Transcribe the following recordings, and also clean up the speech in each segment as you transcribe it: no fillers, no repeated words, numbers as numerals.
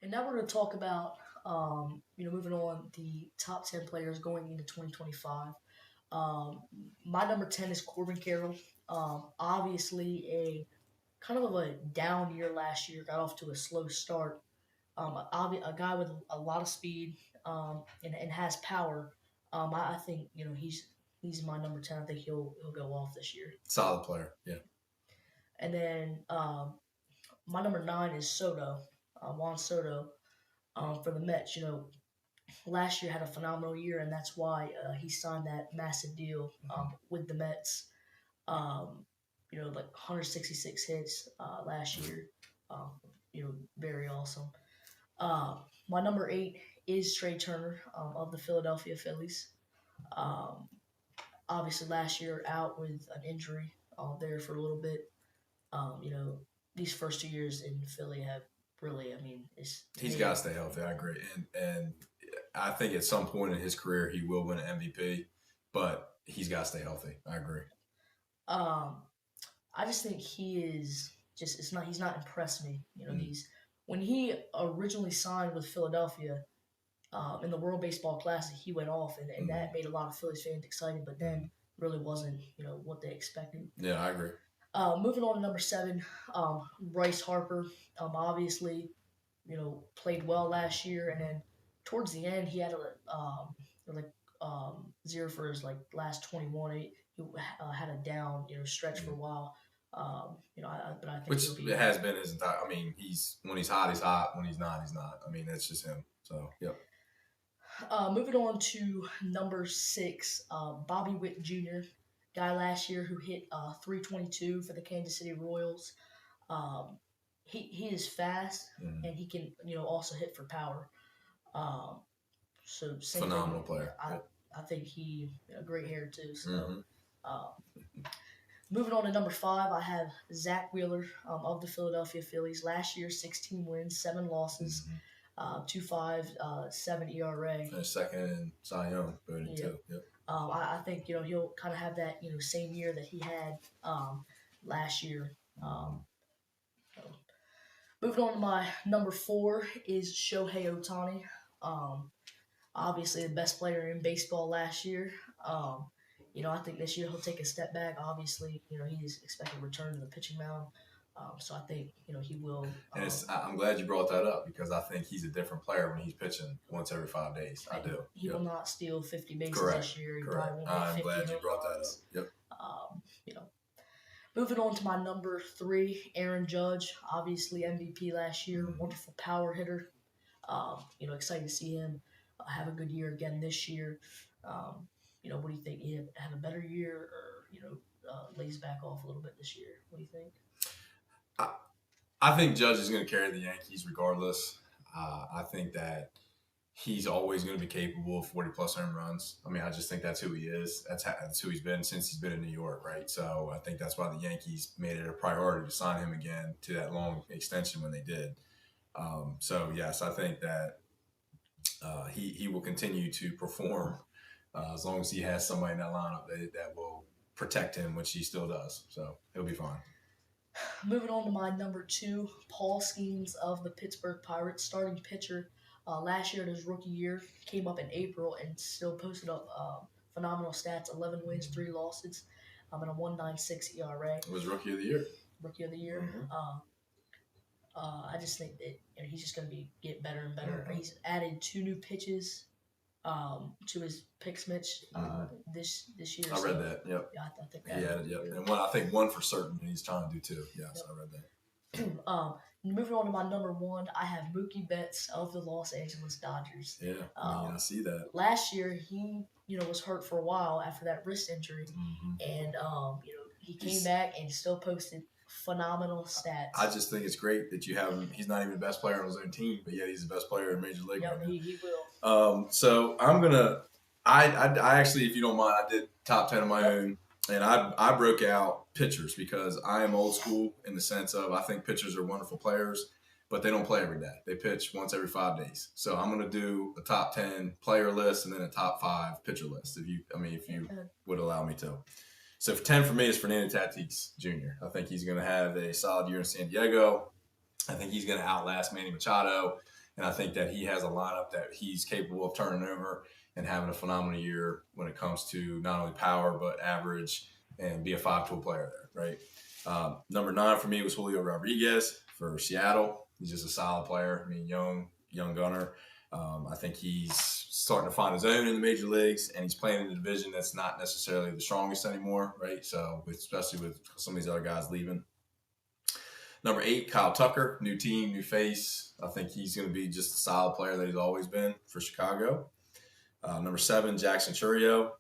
And now we're going to talk about, moving on the top 10 players going into 2025. Um, my number 10 is Corbin Carroll. Obviously, a kind of a down year last year, got off to a slow start. A guy with a lot of speed and has power. I think he's my number 10. I think he'll go off this year. Solid player. Yeah. And then my number 9 is Soto, Juan Soto, for the Mets. Last year had a phenomenal year, and that's why he signed that massive deal with the Mets. Like 166 hits last year. Um, very awesome. Uh, my number 8 is Trey Turner of the Philadelphia Phillies. Um, Obviously, last year out with an injury there for a little bit. Um, you know, these first 2 years in Philly have really, it's He's got to stay healthy. I agree, and I think at some point in his career he will win an MVP, but he's got to stay healthy. I agree. um, I just think he is just it's not he's not impressed me. These when he originally signed with Philadelphia in the World Baseball Classic, he went off and that made a lot of Phillies fans excited, but then really wasn't what they expected. Yeah, I agree. Moving on to number 7, Bryce Harper. Obviously, played well last year, and then towards the end, he had like 0 for his last 21. He had a down stretch for a while. But I think Which he'll be. it has been his entire. I mean, he's when he's hot, he's hot. When he's not, he's not. I mean, that's just him. So, yep. Moving on to number 6, Bobby Witt Jr., guy last year who hit 322 for the Kansas City Royals. Um, he is fast and he can also hit for power. Um, so same Phenomenal thing. player. I think he great hair too. So moving on to number 5, I have Zach Wheeler of the Philadelphia Phillies. Last year, 16 wins, 7 losses. 2.57 ERA. Finished second in Cy Young voting too. Yep. I think he'll kind of have that same year that he had last year. So. Moving on to my number 4 is Shohei Ohtani. Obviously the best player in baseball last year. I think this year he'll take a step back. Obviously, he's expected to return to the pitching mound. So I think he will. And I'm glad you brought that up because I think he's a different player when he's pitching once every 5 days. I do. He will not steal 50 bases Correct. this year. He Correct. I'm glad you brought that up. Yep. Moving on to my number 3, Aaron Judge, obviously MVP last year, wonderful power hitter. Excited to see him have a good year again this year. What do you think? He have a better year, or lays back off a little bit this year? What do you think? I think Judge is going to carry the Yankees regardless. I think that he's always going to be capable of 40-plus home runs. I mean, I just think that's who he is. That's who he's been since he's been in New York, right? So I think that's why the Yankees made it a priority to sign him again to that long extension when they did. So, yes, I think that he will continue to perform as long as he has somebody in that lineup that will protect him, which he still does. So he'll be fine. Moving on to my number 2, Paul Skenes of the Pittsburgh Pirates, starting pitcher. Last year, in his rookie year, came up in April and still posted up phenomenal stats: 11 wins, 3 losses, and a 1.96 ERA. It was Rookie of the Year. Rookie of the Year. I just think that he's just going to get better and better. He's added 2 new pitches to his picks, Mitch, this year. I read that. Yep. Yeah, I think he added. Yep. And I think one for certain he's trying to do too. Yes, I read that. Moving on to my number 1, I have Mookie Betts of the Los Angeles Dodgers. Yeah, I see that. Last year, he was hurt for a while after that wrist injury, and he came back and still posted phenomenal stats. I just think it's great that you have him. He's not even the best player on his own team, but yet he's the best player in Major League. Yep, he will. So I'm gonna. I actually, if you don't mind, I did top 10 of my own. And I broke out pitchers because I am old school in the sense of I think pitchers are wonderful players, but they don't play every day. They pitch once every 5 days. So I'm going to do a top 10 player list and then a top 5 pitcher list if you would allow me to. So 10 for me is Fernando Tatis Jr. I think he's going to have a solid year in San Diego. I think he's going to outlast Manny Machado. And I think that he has a lineup that he's capable of turning over and having a phenomenal year when it comes to not only power, but average and be a 5-tool player there, right? Number 9 for me was Julio Rodriguez for Seattle. He's just a solid player. I mean, young gunner. I think he's starting to find his own in the major leagues, and he's playing in a division that's not necessarily the strongest anymore, right? So, especially with some of these other guys leaving. Number 8, Kyle Tucker, new team, new face. I think he's going to be just a solid player that he's always been for Chicago. Number 7, Jackson Chourio.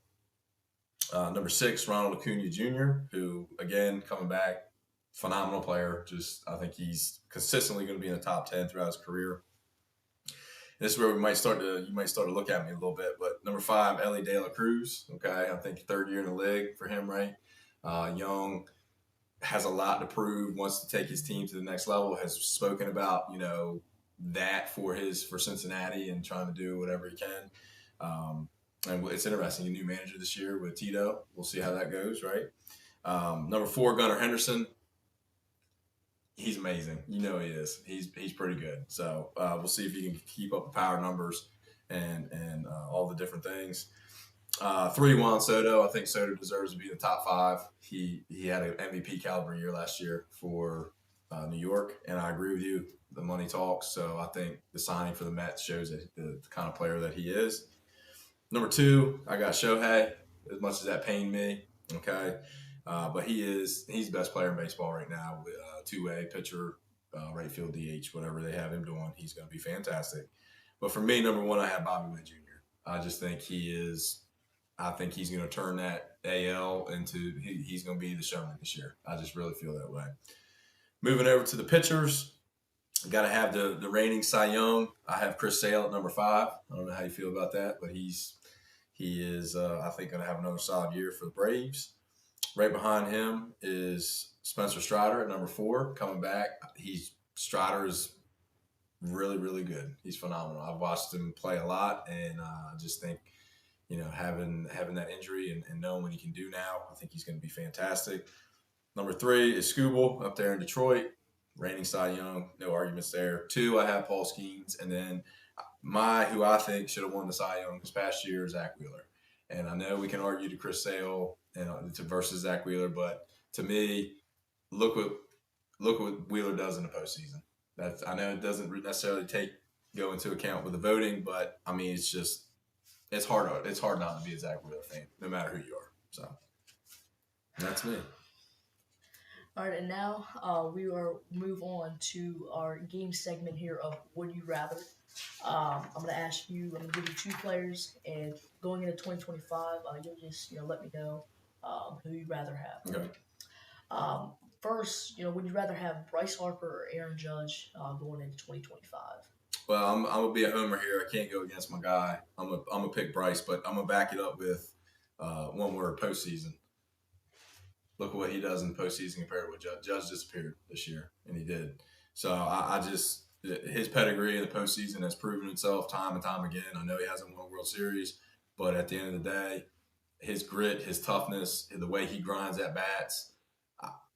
Number 6, Ronald Acuna Jr., who, again, coming back, phenomenal player. I think he's consistently going to be in the top 10 throughout his career. This is where you might start to look at me a little bit. But number 5, Ellie De La Cruz. Okay, I think 3rd year in the league for him, right? Young, has a lot to prove, wants to take his team to the next level, has spoken about, that for Cincinnati and trying to do whatever he can. And it's interesting, a new manager this year with Tito. We'll see how that goes, right? Number 4, Gunnar Henderson. He's amazing. He is. He's pretty good. So we'll see if he can keep up the power numbers and all the different things. 3, Juan Soto. I think Soto deserves to be in the top 5. He had an MVP caliber year last year for New York, and I agree with you. The money talks. So I think the signing for the Mets shows the kind of player that he is. Number 2, I got Shohei. As much as that pained me, okay, but he's the best player in baseball right now. With two-way pitcher, right field DH, whatever they have him doing, he's going to be fantastic. But for me, number 1, I have Bobby Witt Jr. I just think he is. I think he's going to turn that AL into he's going to be the showman this year. I just really feel that way. Moving over to the pitchers, got to have the reigning Cy Young. I have Chris Sale at number 5. I don't know how you feel about that, but he is I think going to have another solid year for the Braves. Right behind him is Spencer Strider at number 4, coming back. Strider is really, really good. He's phenomenal. I've watched him play a lot, and I just think, having that injury and knowing what he can do now, I think he's going to be fantastic. Number 3 is Skubal up there in Detroit, reigning Cy Young. No arguments there. 2, I have Paul Skenes, and then who I think should have won the Cy Young this past year, Zach Wheeler. And I know we can argue to Chris Sale versus Zach Wheeler, but to me, look what Wheeler does in the postseason. I know it doesn't necessarily go into account with the voting, but I mean it's hard not to be a Zach Wheeler fan, no matter who you are. So that's me. All right, and now we will move on to our game segment here of Would You Rather. I'm going to give you 2 players, and going into 2025, you'll just let me know who you'd rather have. Okay. First, would you rather have Bryce Harper or Aaron Judge going into 2025? Well, I'm gonna be a homer here. I can't go against my guy. I'm gonna pick Bryce, but I'm gonna back it up with one word: postseason. Look at what he does in the postseason compared to what Judge disappeared this year, and he did. So his pedigree in the postseason has proven itself time and time again. I know he hasn't won a World Series, but at the end of the day, his grit, his toughness, the way he grinds at bats,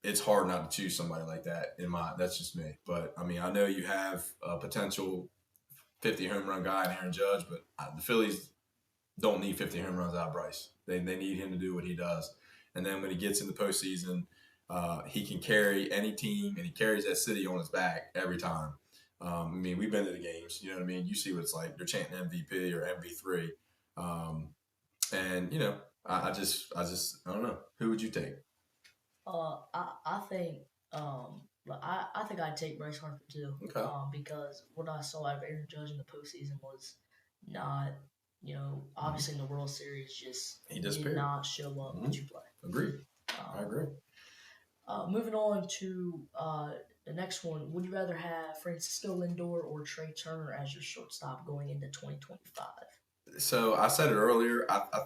it's hard not to choose somebody like that. That's just me. But I mean, I know you have a potential 50 home run guy in Aaron Judge, but the Phillies don't need 50 home runs out of Bryce. They need him to do what he does. And then when he gets in the postseason, he can carry any team, and he carries that city on his back every time. I mean, we've been to the games. You know what I mean? You see what it's like. They're chanting MVP or MV3. And, I just I don't know. Who would you take? I think I think I'd take Bryce Harper too. Okay. Because what I saw out of Aaron Judge in the postseason was not, obviously in the World Series, he did not show up to play. Agreed. I agree. Moving on to the next one, would you rather have Francisco Lindor or Trey Turner as your shortstop going into 2025? So I said it earlier.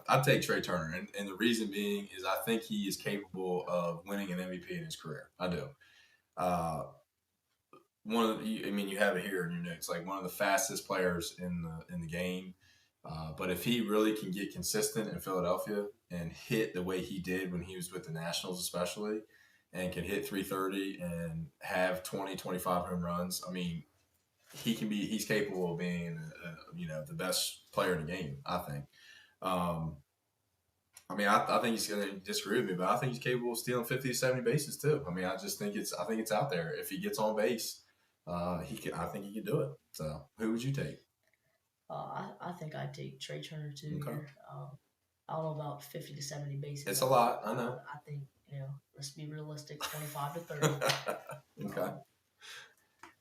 I'd take Trey Turner, and the reason being is I think he is capable of winning an MVP in his career. I do. You have it here in your notes, like one of the fastest players in the game. But if he really can get consistent in Philadelphia and hit the way he did when he was with the Nationals, especially, and can hit 330 and have 20, 25 home runs, I mean, he's capable of being the best player in the game. I think. Um, I mean, I think he's going to disagree with me, but I think he's capable of stealing 50 to 70 bases too. I mean, I think it's out there. If he gets on base, he can. I think he can do it. So, who would you take? I think I'd take Trey Turner too Okay, here. I don't know about 50 to 70 bases. it's a lot. I know. I think, let's be realistic, 25 to 30. Okay.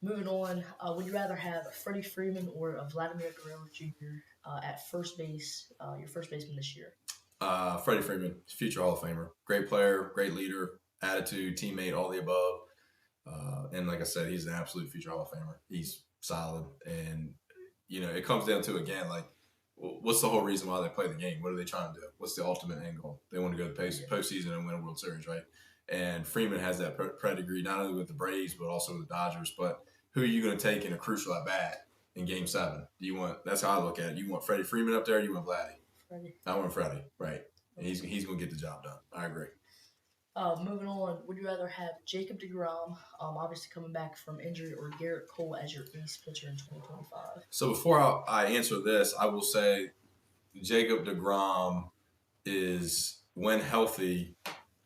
Moving on, would you rather have Freddie Freeman or Vladimir Guerrero Jr. At first base, your first baseman this year? Freddie Freeman, future Hall of Famer, great player, great leader, attitude, teammate, all the above. And like I said, he's an absolute future Hall of Famer. He's solid, and it comes down to again, like, what's the whole reason why they play the game? What are they trying to do? What's the ultimate end goal? They want to go to the postseason and win a World Series, right? And Freeman has that pedigree not only with the Braves but also with the Dodgers. But who are you going to take in a crucial at bat in Game 7? Do you want? That's how I look at it. You want Freddie Freeman up there? Or you want Vladdy? Freddie. I want Freddie, right? And he's going to get the job done. I agree. Moving on, would you rather have Jacob deGrom, obviously coming back from injury, or Garrett Cole as your ace pitcher in 2025? So before I answer this, I will say Jacob deGrom is, when healthy,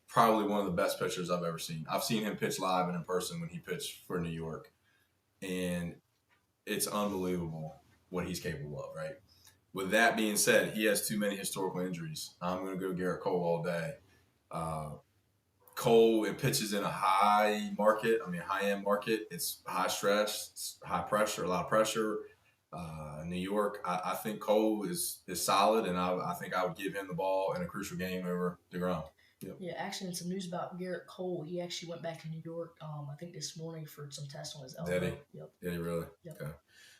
probably one of the best pitchers I've ever seen. I've seen him pitch live and in person when he pitched for New York, and it's unbelievable what he's capable of, right? With that being said, he has too many historical injuries. I'm going to go Garrett Cole all day. Cole, it pitches in a high end market. It's high stress, it's high pressure, a lot of pressure. New York, I think Cole is solid, and I think I would give him the ball in a crucial game over DeGrom. Yep. Yeah, actually, in some news about Garrett Cole, he actually went back to New York, I think this morning, for some tests on his elbow. Did he? Yep. Did he really? Yep. Okay.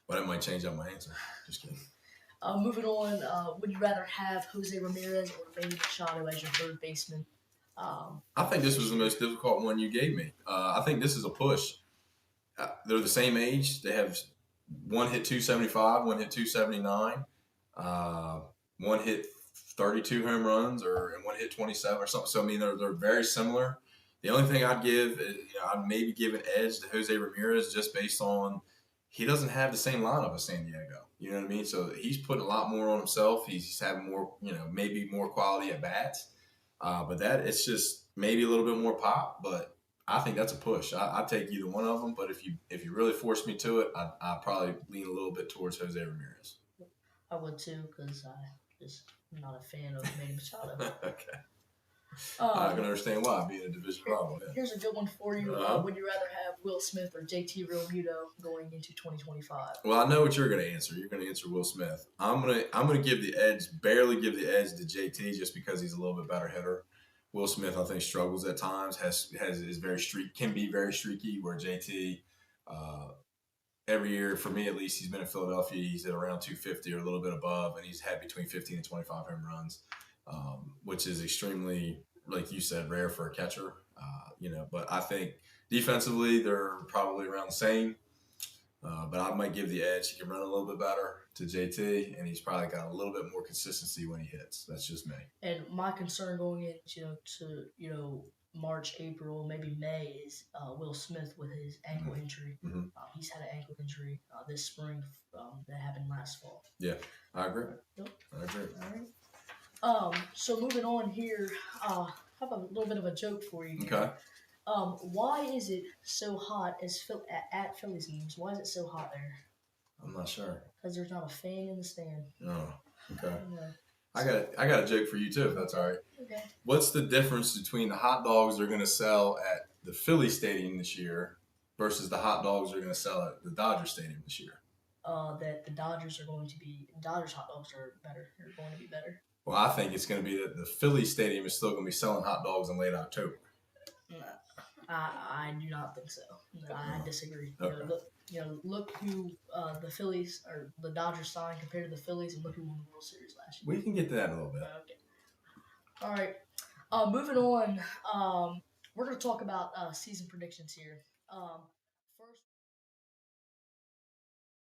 Well, that might change up my answer. Just kidding. Moving on, would you rather have Jose Ramirez or Manny Machado as your third baseman? I think this was the most difficult one you gave me. I think this is a push. They're the same age. They have one hit 275, one hit 279, one hit 32 home runs, and one hit 27 or something. So I mean, they're very similar. The only thing I'd give is, I'd maybe give an edge to Jose Ramirez just based on he doesn't have the same lineup as San Diego. You know what I mean? So he's putting a lot more on himself. He's having more, maybe more quality at bats. But that, it's just maybe a little bit more pop. But I think that's a push. I'd take either one of them. But if you really force me to it, I'd probably lean a little bit towards Jose Ramirez. I would too, because I'm not a fan of Manny Machado. Okay. I can understand why, being a division rival. Yeah. Here's a good one for you. Would you rather have Will Smith or JT Realmuto going into 2025? Well, I know what you're going to answer. You're going to answer Will Smith. I'm going to give the edge, barely give the edge to JT, just because he's a little bit better hitter. Will Smith, I think, struggles at times. Can be very streaky. Where JT, every year, for me at least, he's been in Philadelphia. He's at around 250 or a little bit above, and he's had between 15 and 25 home runs, which is extremely, like you said, rare for a catcher. But I think defensively they're probably around the same. But I might give the edge. He can run a little bit better to JT, and he's probably got a little bit more consistency when he hits. That's just me. And my concern going into to March, April, maybe May is Will Smith with his ankle injury. Mm-hmm. He's had an ankle injury this spring that happened last fall. Yeah, I agree. Yep. I agree. All right. So moving on here, I have a little bit of a joke for you. Okay. Why is it so hot at Phillies games? Why is it so hot there? I'm not sure. Because there's not a fan in the stand. Oh, okay. I got a joke for you too, if that's all right. Okay. What's the difference between the hot dogs they're going to sell at the Philly Stadium this year versus the hot dogs they're going to sell at the Dodger Stadium this year? That the Dodgers hot dogs are better. They're going to be better. Well, I think it's going to be that the Philly Stadium is still going to be selling hot dogs in late October. I do not think so. I disagree. Okay. Look who the Phillies or the Dodgers signed compared to the Phillies, and look who won the World Series last year. We can get to that in a little bit. Okay. All right. Moving on. We're going to talk about season predictions here.